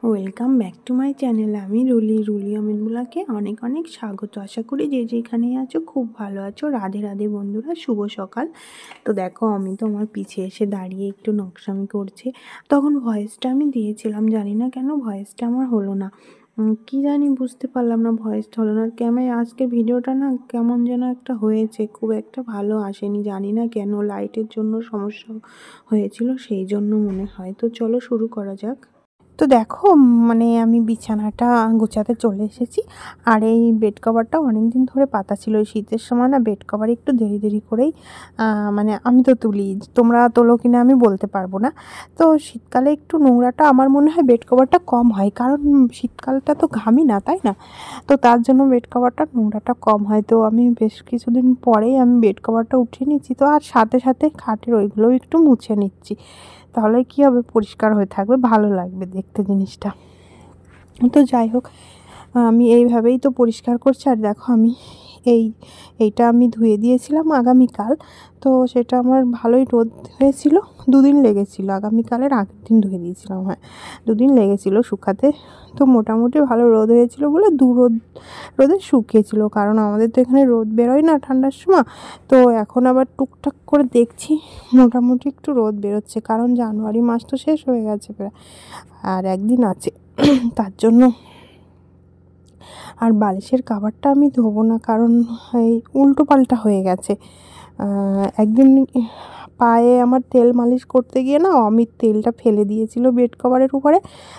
Welcome back to my channel. আমি Rulli অমিনগুলাকে অনেক অনেক স্বাগত। আশা করি যে যেখানে আছো খুব ভালো আছো। রাধে রাধে বন্ধুরা, শুভ সকাল। তো দেখো, আমি তো আমার পিছে এসে দাঁড়িয়ে একটু নকশামি করছে। তখন ভয়েসটা আমি দিয়েছিলাম, জানি না কেন ভয়েসটা আমার হলো না। কি জানি, বুঝতে পারলাম না ভয়েসটা হলো না কেন। আজকের ভিডিওটা না কেমন যেন একটা হয়েছে, খুব একটা ভালো আসেনি, জানি না কেন। লাইটের জন্য সমস্যা হয়েছিল, সেই জন্য মনে হয়। তো চলো শুরু করা যাক। তো দেখো, আমি বিছানাটা গোছাতে চলে এসেছি। আর এই বেড কভারটা অনেক দিন ধরে পাতা ছিল। এই শীতের সময় না বেড কভার একটু দেরি করেই আমি তো তুলি, তোমরা তোলো কিনা আমি বলতে পারবো না। তো শীতকালে একটু নোংরাটা আমার মনে হয় বেড কভারটা কম হয়, কারণ শীতকালটা তো ঘামি না, তাই না? তো তার জন্য বেড কভারটা নোংরাটা কম হয়। তো আমি বেশ কিছুদিন পরেই আমি বেড কভারটা উঠিয়ে নিচ্ছি। তো আর সাথে সাথে খাটের ওইগুলোও একটু মুছে নিচ্ছি, তাহলে কি হবে, পরিষ্কার হয়ে থাকবে, ভালো লাগবে দেখতে জিনিসটা। তো যাই হোক, আমি এইভাবেই তো পরিষ্কার করছি। আর দেখো, আমি এইটা আমি ধুয়ে দিয়েছিলাম আগামীকাল। তো সেটা আমার ভালোই রোদ হয়েছিল, দুদিন লেগেছিলো। আগামীকালের আগের দিন ধুয়ে দিয়েছিলাম, হ্যাঁ, দুদিন লেগেছিলো শুকাতে। তো মোটামুটি ভালো রোদ হয়েছিল বলে রোদে শুকিয়েছিল, কারণ আমাদের তো এখানে রোদ বেরোয় না ঠান্ডার সময়। তো এখন আবার টুকটাক করে দেখছি মোটামুটি একটু রোদ বেরোচ্ছে, কারণ জানুয়ারি মাস তো শেষ হয়ে গেছে প্রায়, আর একদিন আছে। তার জন্য আর বালিশের কাভারটা আমি ধোবো না, কারণ এই উল্টো পাল্টা হয়ে গেছে। একদিন পায়ে আমার তেল মালিশ করতে গিয়ে না অমিত তেলটা ফেলে দিয়েছিল বেড কভারের উপরে,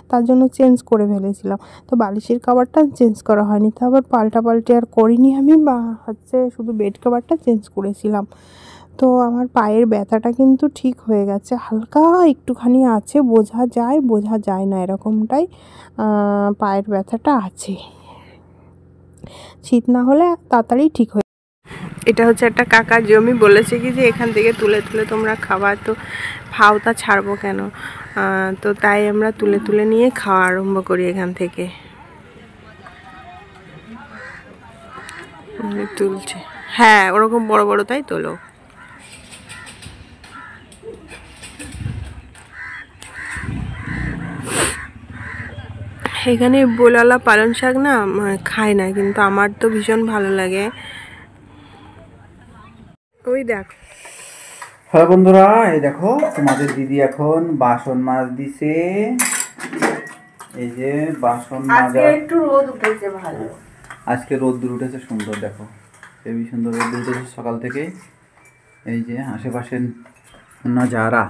তার জন্য চেঞ্জ করে ফেলেছিলাম। তো বালিশের কভারটা চেঞ্জ করা হয়নি, তো আবার পাল্টে আর করিনি আমি, শুধু বেড কভারটা চেঞ্জ করেছিলাম। তো আমার পায়ের ব্যথাটা কিন্তু ঠিক হয়ে গেছে, হালকা একটুখানি আছে, বোঝা যায় না এরকমটাই পায়ের ব্যথাটা আছে। শীত না হলে তাড়াতাড়ি ঠিক হয়ে। এটা হচ্ছে একটা কাকার জমি, বলেছে কি যে এখান থেকে তুলে তোমরা খাওয়া। তো ফাওতা ছাড়বো কেন, তো তাই আমরা তুলে নিয়ে খাওয়া আরম্ভ করি এখান থেকে। তুলছে, হ্যাঁ, ওরকম বড় বড়, তাই তোলো। এখানে বোলালা পালং শাক না খায় না, কিন্তু আমার তো ভীষণ ভালো লাগে। ওই দেখ, হ্যালো বন্ধুরা, এই দেখো তোমাদের দিদি এখন বাসন মাজ দিছে। এই যে বাসন মাজা, একটু রোদ উঠেছে ভালো, আজকে রোদ্দুর উঠেছে সুন্দর, দেখো হেবি সুন্দর রোদ্দুর উঠেছে সকাল থেকে। এই যে আশেপাশের নজারা,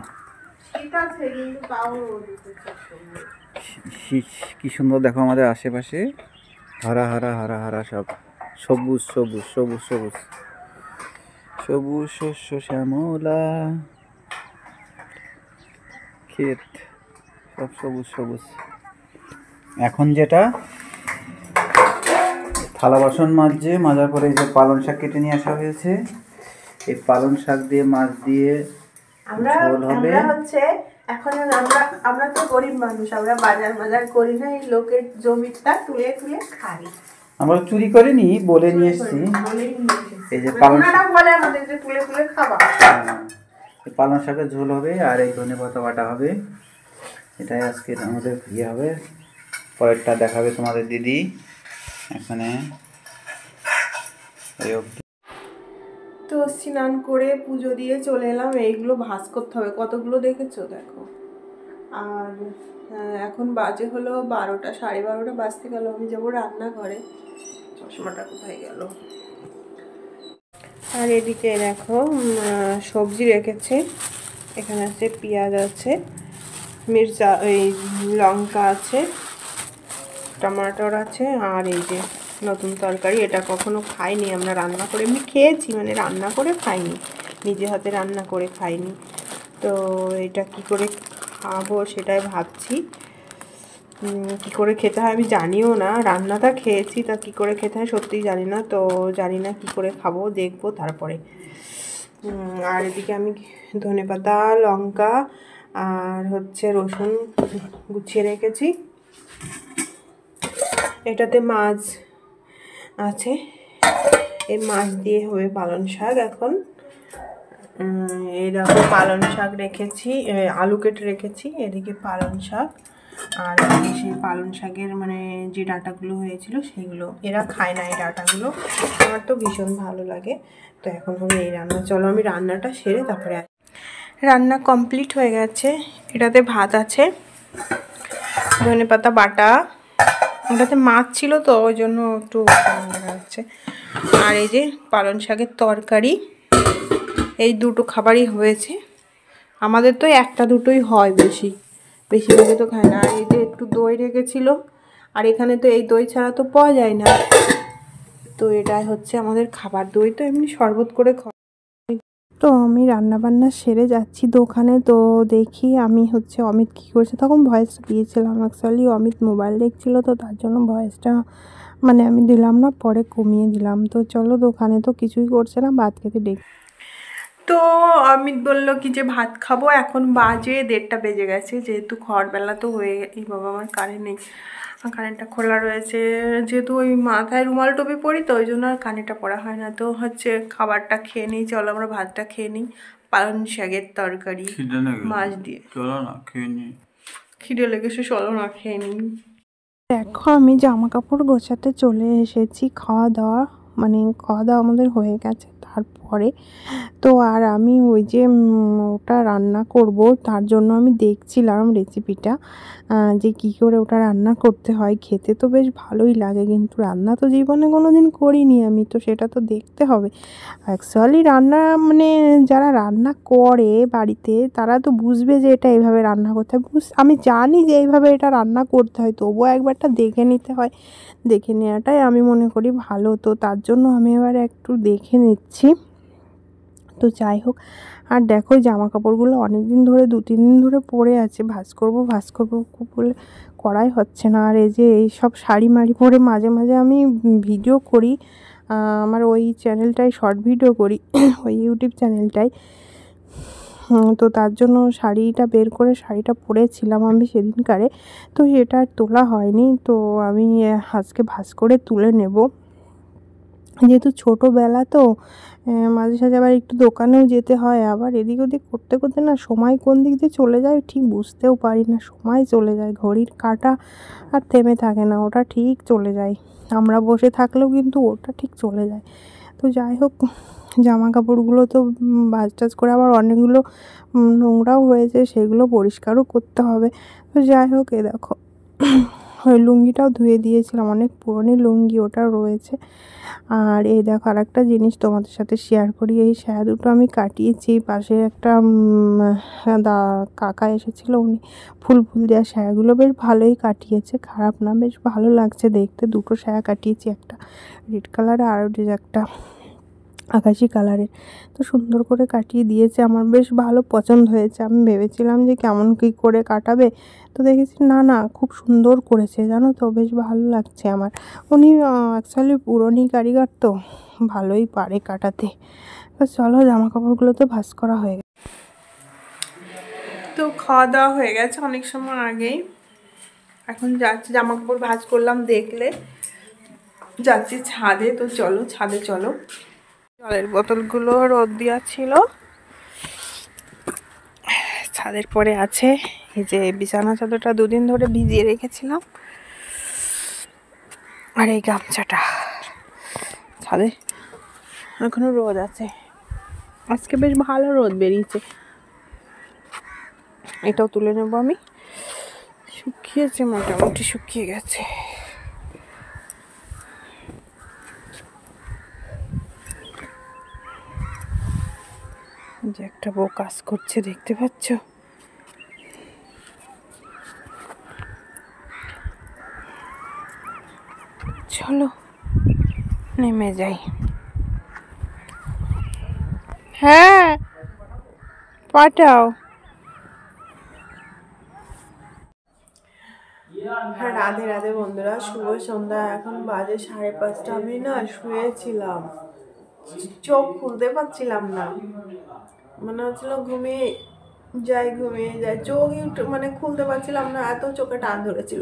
কি সুন্দর দেখো আমাদের আশেপাশে, হারা হারা হারা হারা সব সবুজ সবুজ সবুজ সবুজ সবুজ শস্য শ্যামলা ক্ষেত, সব সবুজ সবুজ। এখন যেটা থালা বাসন মাজার পরে এই যে পালং শাক কেটে নিয়ে আসা হয়েছে, এই পালং শাক দিয়ে মাছ দিয়ে ঝোল হবে। এখন আমরা তো গরিব মানুষ, আমরা বাজার করি না, এই লোকের জমিটা তুলে খাই। আমরা চুরি করে নি, বলে নিয়ে এসছি। এই যে পালং শাক বলে আমাদের যে তুলে খাবা, পালং শাকের ঝোল হবে, আর এই ধনেপাতা বাটা হবে। এটাই আজকে আমাদের হবে। পরেরটা দেখাবে তোমাদের দিদি। এখানে তো স্নান করে পুজো দিয়ে চলে এলাম। এইগুলো ভাঁজ করতে হবে, কতগুলো দেখেছো দেখো। আর এখন বাজে হলো 12টা, 12:30 বাজতে গেল। আমি যাবো রান্নাঘরে, চশমাটা কোথায় গেল। আর এদিকে দেখো সবজি রেখেছে, এখানে আছে পেঁয়াজ আছে, মির্চা, এই লঙ্কা আছে, টমাটোর আছে, আর এই যে নতুন তরকারি। এটা কখনো খাইনি আমরা, রান্না করে এমনি খেয়েছি, রান্না করে খাইনি, নিজে হাতে রান্না করে খাইনি। তো এটা কি করে খাবো সেটাই ভাবছি। কি করে খেতে হয় আমি জানিও না, রান্নাটা খেয়েছি, তা কি করে খেতে হয় সত্যিই জানি না। তো জানি না কি করে খাবো, দেখবো তারপরে। আর এদিকে আমি ধনেপাতা, লঙ্কা আর রসুন গুছিয়ে রেখেছি। এটাতে মাছ আছে, এই মাছ দিয়ে হবে পালং শাক। এখন এই দেখো পালং শাক রেখেছি, আলু কেটে রেখেছি, এদিকে পালং শাক। আর সেই পালং শাকের মানে যে ডাঁটাগুলো হয়েছিল সেগুলো, এরা খায় না এই ডাঁটাগুলো, আমার তো ভীষণ ভালো লাগে। তো এখন হবে এই রান্না। চলো আমি রান্নাটা সেরে তারপরে। রান্না কমপ্লিট হয়ে গেছে। এটাতে ভাত আছে, ধনেপাতা বাটা, ওটাতে মাছ ছিল তো ওই জন্য একটু দেখা যাচ্ছে। আর এই যে পালং শাকের তরকারি, এই দুটো খাবারই হয়েছে। আমাদের তো একটা দুটোই হয়, বেশিরভাগে তো খায় না। আর এই যে একটু দই রেখেছিল, আর এখানে তো এই দই ছাড়া তো পাওয়া যায় না, তো এটাই হচ্ছে আমাদের খাবার। দই তো এমনি শরবত করে খাওয়া। তো আমি রান্নাবান্না সেরে যাচ্ছি দোকানে, তো দেখি আমি হচ্ছে অমিত কী করছে। তখন ভয়েসটা দিয়েছিলাম, অ্যাকচুয়ালি অমিত মোবাইল দেখছিল, তো তার জন্য ভয়েসটা মানে আমি দিলাম না, পরে কমিয়ে দিলাম। তো চলো, দোকানে তো কিছুই করছে না, ভাত খেতে ডেকে। তো অমিত বলল কি যে ভাত খাবো, এখন বাজে 1:30 বেজে গেছে, যেহেতু খড়বেলা তো হয়ে। এই বাবা, আমার কারেন্ট নেই, কারেন্টটা খোলা রয়েছে, যেহেতু ওই মাথায় রুমাল টুপি পরি তো ওই জন্য আর কানেরটা পরা হয় না। তো হচ্ছে খাবারটা খেয়ে নিই, চলো আমরা ভাতটা খেয়ে নিই। পালং শাকের তরকারি মাছ দিয়ে, চলো না খেয়ে নিই। খিদে লেগেছে, চলো না খেয়ে নিই। দেখো আমি জামা কাপড় গোছাতে চলে এসেছি। খাওয়া দাওয়া আমাদের হয়ে গেছে। তারপরে তো আর আমি ওই যে ওটা রান্না করব, তার জন্য আমি দেখছিলাম রেসিপিটা, যে কী করে ওটা রান্না করতে হয়। খেতে তো বেশ ভালোই লাগে, কিন্তু রান্না তো জীবনে কোনো দিন করিনি আমি, তো সেটা তো দেখতে হবে। অ্যাকচুয়ালি রান্না মানে যারা রান্না করে বাড়িতে তারা তো বুঝবে যে এটা এইভাবে রান্না করতে হয়। আমি জানি যে এইভাবে এটা রান্না করতে হয়, তবুও একবারটা দেখে নিতে হয়। দেখে নেওয়াটাই আমি মনে করি ভালো, তো তার জন্য আমি এবার একটু দেখে নিচ্ছি। তো যাই হোক, আর দেখো জামা কাপড়গুলো অনেক দিন ধরে 2-3 দিন ধরে পরে আছে, ভাঁজ করবো বলে করাই হচ্ছে না। আর এই যে এইসব শাড়ি মাড়ি পরে মাঝে মাঝে আমি ভিডিও করি, আমার ওই চ্যানেলটায় শর্ট ভিডিও করি ওই ইউটিউব চ্যানেলটায়। তো তার জন্য শাড়িটা বের করে শাড়িটা পরেছিলাম আমি সেদিনকারে, তো সেটা আর তোলা হয়নি। তো আমি আজকে ভাঁজ করে তুলে নেব, যেহেতু ছোটোবেলা তো মাঝে সাঝে আবার একটু দোকানেও যেতে হয়, আবার এদিক ওদিক করতে করতে না সময় কোন দিক দিয়ে চলে যায় ঠিক বুঝতেও পারি না। সময় চলে যায়, ঘড়ির কাঁটা আর থেমে থাকে না, ওটা ঠিক চলে যায়। আমরা বসে থাকলেও কিন্তু ওটা ঠিক চলে যায়। তো যাই হোক, জামা কাপড়গুলো তো ভাঁজ টাজ করে আবার অনেকগুলো নোংরাও হয়েছে, সেগুলো পরিষ্কারও করতে হবে। তো যাই হোক, এ দেখো ওই লুঙ্গিটাও ধুয়ে দিয়েছিলাম, অনেক পুরনো লুঙ্গি, ওটা রয়েছে। আর এই দেখো আর একটা জিনিস তোমাদের সাথে শেয়ার করি, এই সায়া দুটো আমি কাটিয়েছি। পাশে একটা কাকা এসেছিল, উনি ফুল দেওয়া সায়াগুলো বেশ ভালোই কাটিয়েছে, খারাপ না, বেশ ভালো লাগছে দেখতে। দুটো সায়া কাটিয়েছি, একটা রেড কালারে আর একটা আকাশি কালারের, তো সুন্দর করে কাটিয়ে দিয়েছে, আমার বেশ ভালো পছন্দ হয়েছে। আমি ভেবেছিলাম যে কেমন কী করে কাটাবে, তো দেখেছি না খুব সুন্দর করেছে, জানো তো, বেশ ভালো লাগছে আমার। উনি অ্যাকচুয়ালি পুরনো কারিগর, তো ভালোই পারে কাটাতে। তো চলো, জামা কাপড়গুলো তো ভাঁজ করা হয়ে গেছে। তো খাওয়া দাওয়া হয়ে গেছে অনেক সময় আগেই, এখন যাচ্ছি জামা কাপড় ভাঁজ করলাম দেখলে, যাচ্ছি ছাদে। তো চলো ছাদে চলো। জলের বোতলগুলো রোদ দেওয়া ছিল, ছাদের পরে আছে। এই যে বিছানা চাদরটা 2 দিন ধরে ভিজিয়ে রেখেছিলাম, আর এই গামছাটা ছাদে এখনো রোদ আছে, আজকে বেশ ভালো রোদ বেরিয়েছে। এটাও তুলে নেব আমি, শুকিয়েছে, মোটামুটি শুকিয়ে গেছে। যে একটা বউ কাজ করছে, দেখতে পাচ্ছ? চলো নেমে যাই। হ্যাঁ পাঠাও। হ্যাঁ, রাধে রাধে বন্ধুরা, শুভ সন্ধ্যা। এখন বাজে 5:30। আমি না শুয়েছিলাম, চোখ খুলতে পারছিলাম না, মনে হচ্ছিল ঘুমিয়ে যাই, চোখ মানে খুলতে পারছিলাম না, এত চোখে টান ধরেছিল।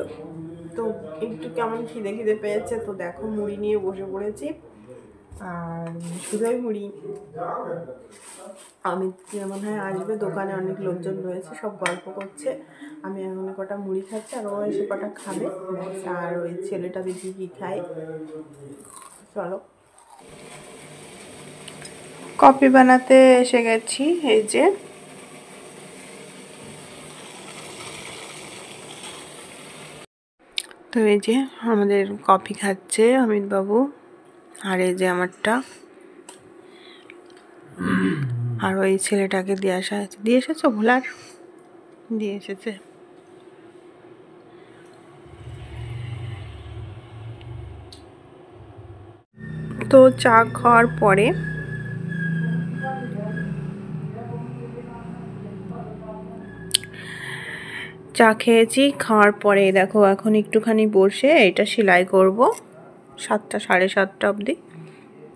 তো একটু কেমন খিদে পেয়েছে, তো দেখো মুড়ি নিয়ে বসে পড়েছি। আর শুধুই মুড়ি। অমিত মনে হয় আসবে, দোকানে অনেক লোকজন রয়েছে, সব গল্প করছে। আমি এখন কটা মুড়ি খাচ্ছি আর ও এসে কটা খাবে, আর ওই ছেলেটা দেখি কি খায়। চলো কফি বানাতে এসে গেছি। এই যে তো এই যে আমাদের কফি খাচ্ছে অমিত বাবু, আর এই যে আমারটা, আর ওই ছেলেটাকে দিয়ে এসেছো ভোলার, দিয়ে এসেছে। তো চা খাওয়ার পরে চা খেয়েছি, খাওয়ার পরে দেখো এখন একটুখানি বসে এটা সেলাই করব 7টা 7:30 অবধি।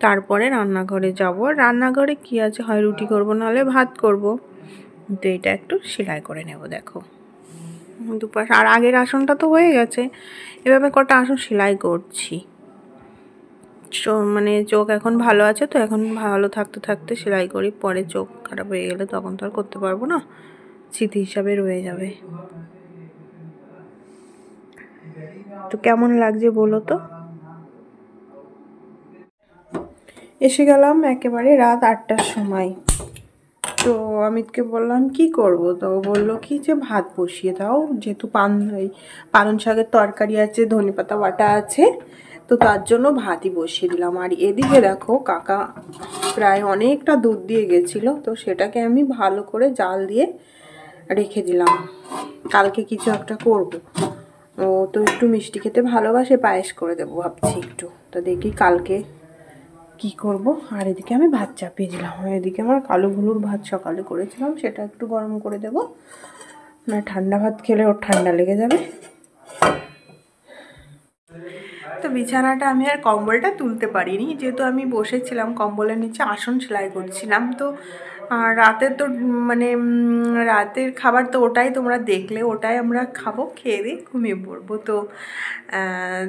তারপরে রান্নাঘরে যাব। রান্নাঘরে কি আছে, হয় রুটি করব নাহলে ভাত করব। তো এটা একটু সেলাই করে নেব। দেখো দুপাশ, আর আগের আসনটা তো হয়ে গেছে, এভাবে কটা আসন সেলাই করছি। মানে চোখ এখন ভালো আছে, তো এখন ভালো থাকতে থাকতে সেলাই করি, পরে চোখ খারাপ হয়ে গেলে তখন তো আর করতে পারবো না, স্মৃতি হিসাবে রয়ে যাবে। তো কেমন লাগছে বলো তো। এসে গেলাম একেবারে রাত 8টার সময়। তো অমিতকে বললাম কি করব, তো বললো কি যে ভাত বসিয়ে দাও, যেহেতু পালং শাকের তরকারি আছে, ধনেপাতা বাটা আছে, তো তার জন্য ভাতই বসিয়ে দিলাম। আর এদিকে দেখো কাকা প্রায় অনেকটা দুধ দিয়ে গেছিলো, তো সেটাকে আমি ভালো করে জাল দিয়ে রেখে দিলাম, কালকে কিছু একটা করব। ও তো একটু মিষ্টি খেতে ভালোবাসে, পায়েস করে দেবো ভাবছি একটু, তো দেখি কালকে কি করব। আর এদিকে আমি ভাত চাপিয়ে দিলাম, এদিকে আমার কালো ভুলুর ভাত সকালে করেছিলাম, সেটা একটু গরম করে দেব, না ঠান্ডা ভাত খেলে ওর ঠান্ডা লেগে যাবে। তো বিছানাটা আমি আর কম্বলটা তুলতে পারিনি, যেহেতু আমি বসেছিলাম কম্বলের নিচে আসন সেলাই করছিলাম। তো রাতের তো মানে রাতের খাবার তো ওটাই তোমরা দেখলে, ওটাই আমরা খাবো, খেয়ে দিয়ে ঘুমিয়ে পড়বো।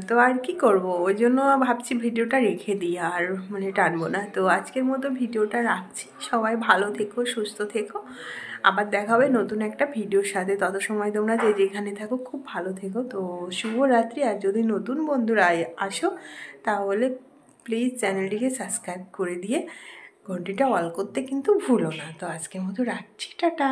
তো আর কি করব, ওই জন্য ভাবছি ভিডিওটা রেখে দিই, আর মানে টানবো না। তো আজকের মতো ভিডিওটা রাখছি, সবাই ভালো থেকো, সুস্থ থেকো, আবার দেখা হবে নতুন একটা ভিডিওর সাথে। তত সময় তোমরা যে যেখানে থাকো খুব ভালো থেকো। তো শুভরাত্রি। আর যদি নতুন বন্ধুরা আসো তাহলে প্লিজ চ্যানেলটিকে সাবস্ক্রাইব করে দিয়ে ঘন্টিটা অল করতে কিন্তু ভুলো না। তো আজকের মতো রাখছি, টাটা।